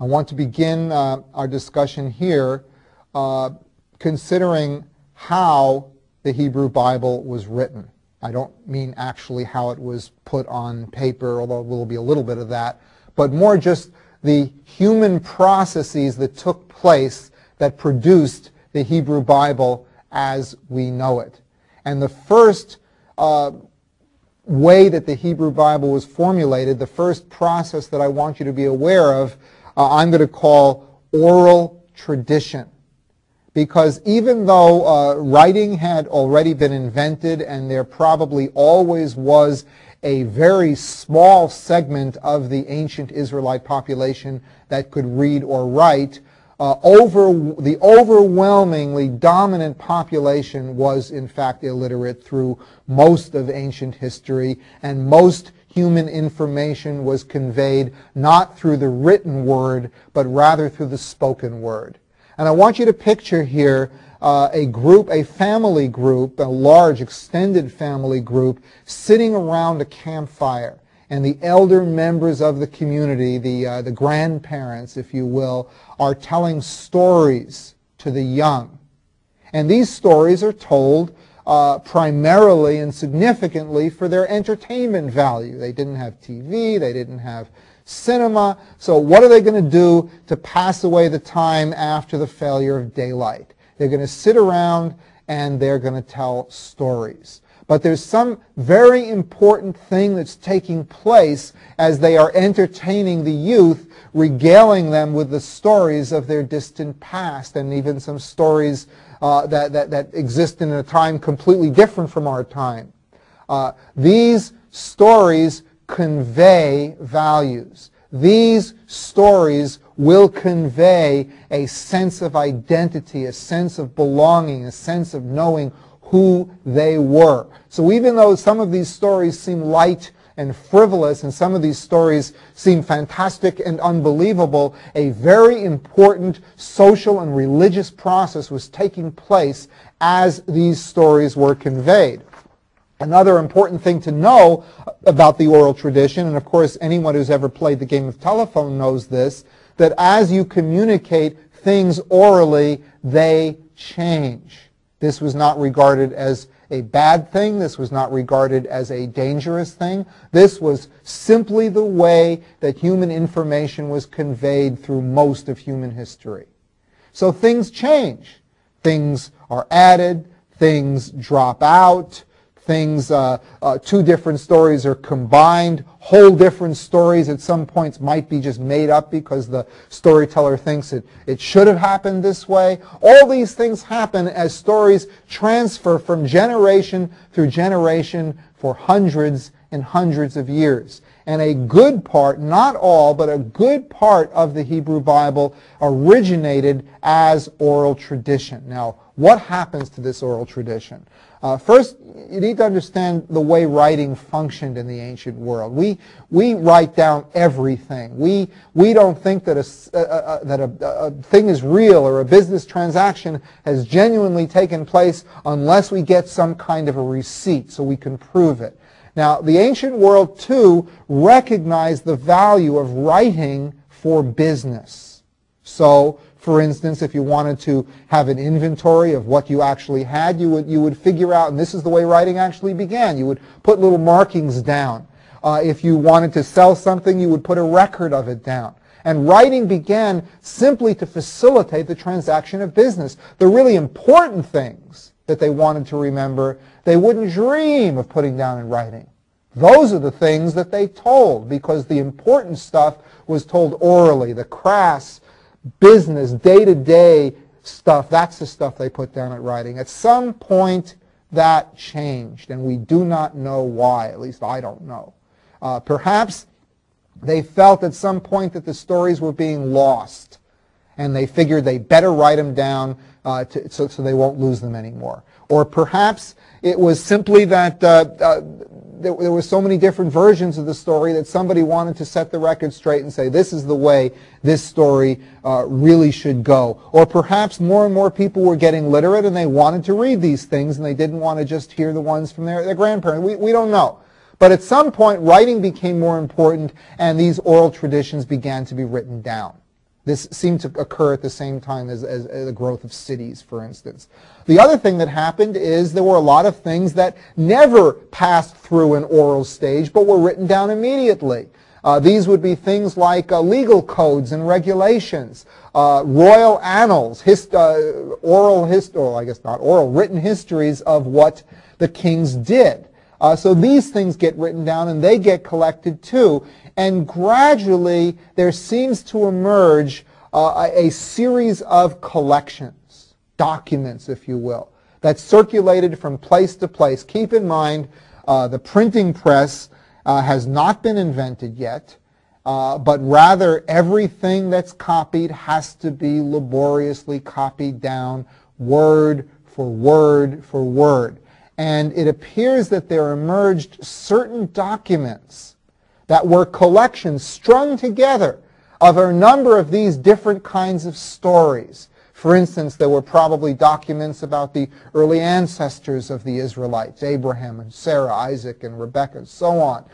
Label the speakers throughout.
Speaker 1: I want to begin our discussion here considering how the Hebrew Bible was written. I don't mean actually how it was put on paper, although there will be a little bit of that, but more just the human processes that took place that produced the Hebrew Bible as we know it. And the first way that the Hebrew Bible was formulated, the first process that I want you to be aware of, I'm going to call oral tradition. Because even though writing had already been invented and there probably always was a very small segment of the ancient Israelite population that could read or write, the overwhelmingly dominant population was in fact illiterate through most of ancient history, and most human information was conveyed not through the written word, but rather through the spoken word. And I want you to picture here a family group, a large extended family group, sitting around a campfire. And the elder members of the community, the grandparents, if you will, are telling stories to the young. And these stories are told primarily and significantly for their entertainment value. They didn't have TV, they didn't have cinema, so what are they going to do to pass away the time after the failure of daylight? They're going to sit around and they're going to tell stories. But there's some very important thing that's taking place as they are entertaining the youth, regaling them with the stories of their distant past, and even some stories that exist in a time completely different from our time. These stories convey values. These stories will convey a sense of identity, a sense of belonging, a sense of knowing who they were. So even though some of these stories seem light and frivolous, and some of these stories seem fantastic and unbelievable, a very important social and religious process was taking place as these stories were conveyed. Another important thing to know about the oral tradition, and of course anyone who's ever played the game of telephone knows this, that as you communicate things orally, they change. This was not regarded as a bad thing. This was not regarded as a dangerous thing. This was simply the way that human information was conveyed through most of human history. So things change. Things are added. Things drop out. Things, two different stories are combined. Whole different stories at some points might be just made up because the storyteller thinks it should have happened this way. All these things happen as stories transfer from generation through generation for hundreds and hundreds of years. And a good part, not all, but a good part of the Hebrew Bible originated as oral tradition. Now, what happens to this oral tradition? First, you need to understand the way writing functioned in the ancient world. We write down everything. We don't think that a thing is real or a business transaction has genuinely taken place unless we get some kind of a receipt so we can prove it. Now, the ancient world, too, recognized the value of writing for business. So, for instance, if you wanted to have an inventory of what you actually had, you would figure out, and this is the way writing actually began, you would put little markings down. If you wanted to sell something, you would put a record of it down. And writing began simply to facilitate the transaction of business. The really important things that they wanted to remember, they wouldn't dream of putting down in writing. Those are the things that they told, because the important stuff was told orally. The crass business, day-to-day stuff, that's the stuff they put down at writing. At some point, that changed, and we do not know why. At least I don't know. Perhaps they felt at some point that the stories were being lost, and they figured they better write them down so they won't lose them anymore. Or perhaps it was simply that there were so many different versions of the story that somebody wanted to set the record straight and say, this is the way this story really should go. Or perhaps more and more people were getting literate and they wanted to read these things and they didn't want to just hear the ones from their grandparents. We don't know. But at some point, writing became more important and these oral traditions began to be written down. This seemed to occur at the same time as the growth of cities, for instance. The other thing that happened is there were a lot of things that never passed through an oral stage but were written down immediately. These would be things like legal codes and regulations, royal annals, written histories of what the kings did. So these things get written down and they get collected too. And gradually there seems to emerge a series of collections, documents, if you will, that circulated from place to place. Keep in mind, the printing press has not been invented yet, but rather everything that's copied has to be laboriously copied down, word for word for word. And it appears that there emerged certain documents that were collections strung together of a number of these different kinds of stories. For instance, there were probably documents about the early ancestors of the Israelites, Abraham and Sarah, Isaac and Rebekah, and so on.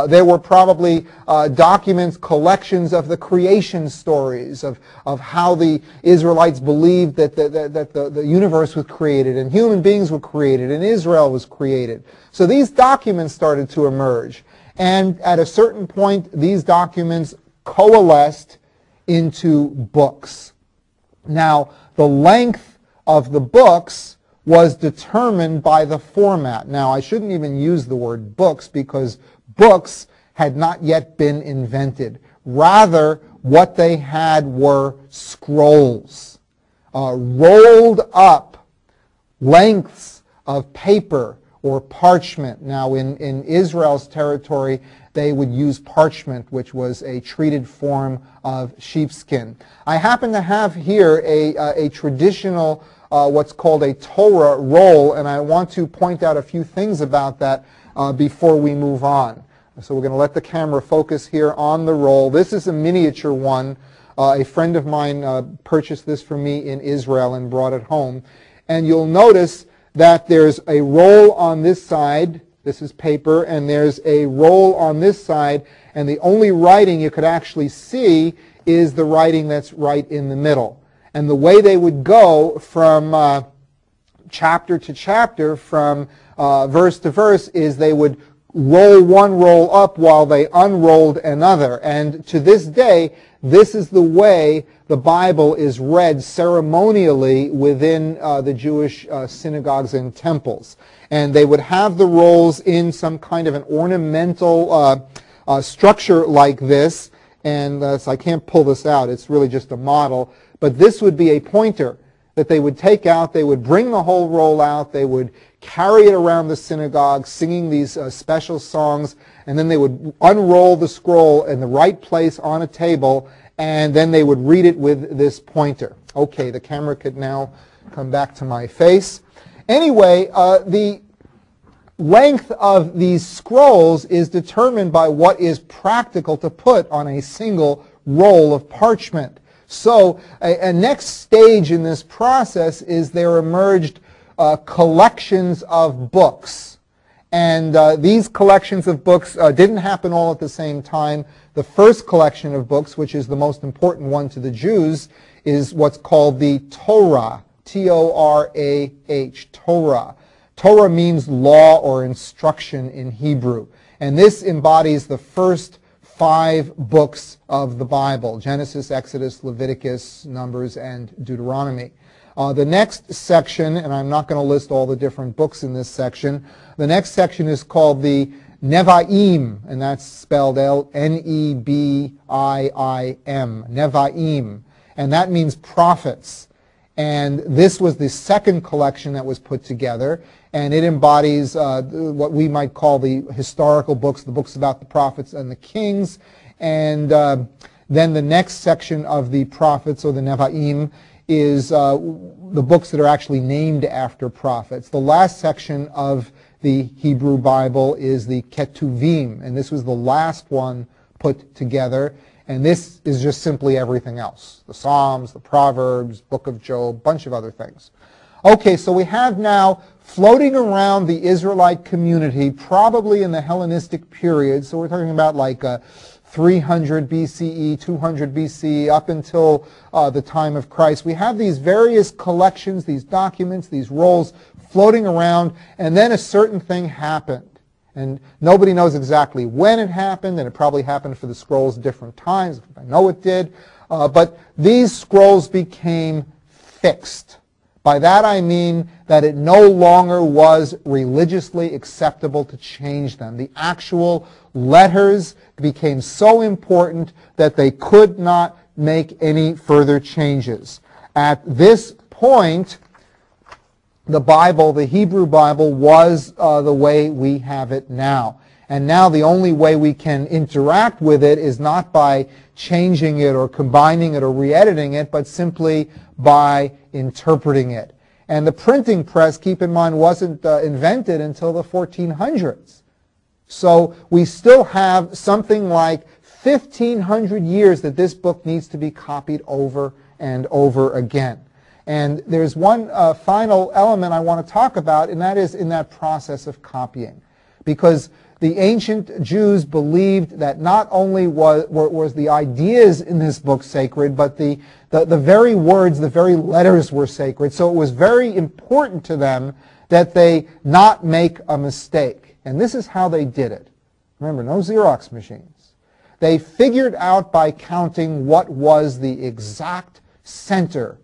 Speaker 1: There were probably documents, collections of the creation stories of how the Israelites believed that the universe was created and human beings were created and Israel was created. So these documents started to emerge. And at a certain point, these documents coalesced into books. Now, the length of the books was determined by the format. Now, I shouldn't even use the word books because books had not yet been invented. Rather, what they had were scrolls, rolled up lengths of paper or parchment. Now, in Israel's territory, they would use parchment, which was a treated form of sheepskin. I happen to have here a traditional, what's called a Torah roll, and I want to point out a few things about that before we move on. So we're going to let the camera focus here on the roll. This is a miniature one. A friend of mine purchased this for me in Israel and brought it home. And you'll notice that there's a roll on this side. This is paper, and there's a roll on this side, and the only writing you could actually see is the writing that's right in the middle. And the way they would go from chapter to chapter, from verse to verse, is they would roll one roll up while they unrolled another. And to this day, this is the way the Bible is read ceremonially within the Jewish synagogues and temples. And they would have the rolls in some kind of an ornamental structure like this. And so I can't pull this out. It's really just a model. But this would be a pointer that they would take out. They would bring the whole roll out. They would carry it around the synagogue singing these special songs. And then they would unroll the scroll in the right place on a table. And then they would read it with this pointer. Okay, the camera could now come back to my face. Anyway, the length of these scrolls is determined by what is practical to put on a single roll of parchment. So a next stage in this process is there emerged collections of books. And these collections of books didn't happen all at the same time. The first collection of books, which is the most important one to the Jews, is what's called the Torah, T-O-R-A-H, Torah. Torah means law or instruction in Hebrew. And this embodies the first 5 books of the Bible: Genesis, Exodus, Leviticus, Numbers, and Deuteronomy. The next section, and I'm not going to list all the different books in this section, the next section is called the Nevi'im, and that's spelled N-E-B-I-I-M, Nevi'im, and that means prophets. And this was the second collection that was put together, and it embodies what we might call the historical books, the books about the prophets and the kings. And then the next section of the prophets, or the Nevi'im, is the books that are actually named after prophets. The last section of the Hebrew Bible is the Ketuvim, and this was the last one put together. And this is just simply everything else: the Psalms, the Proverbs, Book of Job, bunch of other things. Okay, so we have now floating around the Israelite community, probably in the Hellenistic period, so we're talking about like 300 BCE, 200 BCE, up until the time of Christ. We have these various collections, these documents, these rolls floating around, and then a certain thing happened. And nobody knows exactly when it happened, and it probably happened for the scrolls at different times. I know it did. But these scrolls became fixed. By that I mean that it no longer was religiously acceptable to change them. The actual letters became so important that they could not make any further changes. At this point, the Bible, the Hebrew Bible, was the way we have it now. And now the only way we can interact with it is not by changing it or combining it or re-editing it, but simply by interpreting it. And the printing press, keep in mind, wasn't invented until the 1400s. So we still have something like 1,500 years that this book needs to be copied over and over again. And there's one final element I want to talk about, and that is in that process of copying. Because the ancient Jews believed that not only was the ideas in this book sacred, but the very words, the very letters were sacred. So it was very important to them that they not make a mistake. And this is how they did it. Remember, no Xerox machines. They figured out by counting what was the exact center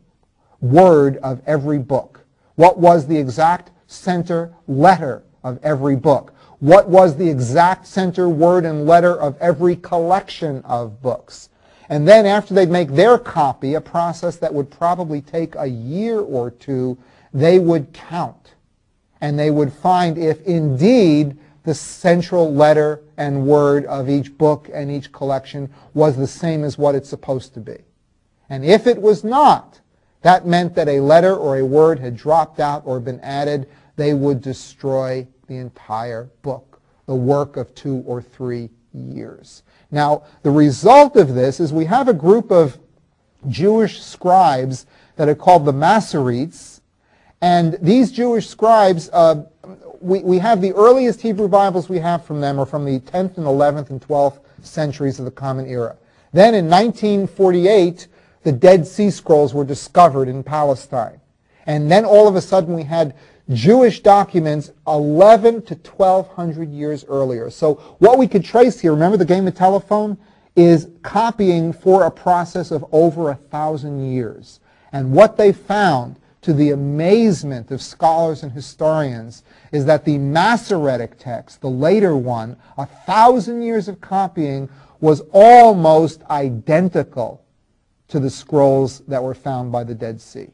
Speaker 1: word of every book. What was the exact center letter of every book. What was the exact center word and letter of every collection of books. And then after they'd make their copy, a process that would probably take a year or two, they would count. And they would find if indeed the central letter and word of each book and each collection was the same as what it's supposed to be. And if it was not, that meant that a letter or a word had dropped out or been added. They would destroy the entire book, the work of 2 or 3 years. Now, the result of this is we have a group of Jewish scribes that are called the Masoretes, and these Jewish scribes, we have the earliest Hebrew Bibles we have from them are from the 10th and 11th and 12th centuries of the Common Era. Then in 1948, the Dead Sea Scrolls were discovered in Palestine. And then all of a sudden we had Jewish documents 11 to 1,200 years earlier. So what we could trace here, remember the game of telephone, is copying for a process of over 1,000 years. And what they found, to the amazement of scholars and historians, is that the Masoretic text, the later one, 1,000 years of copying, was almost identical to the scrolls that were found by the Dead Sea.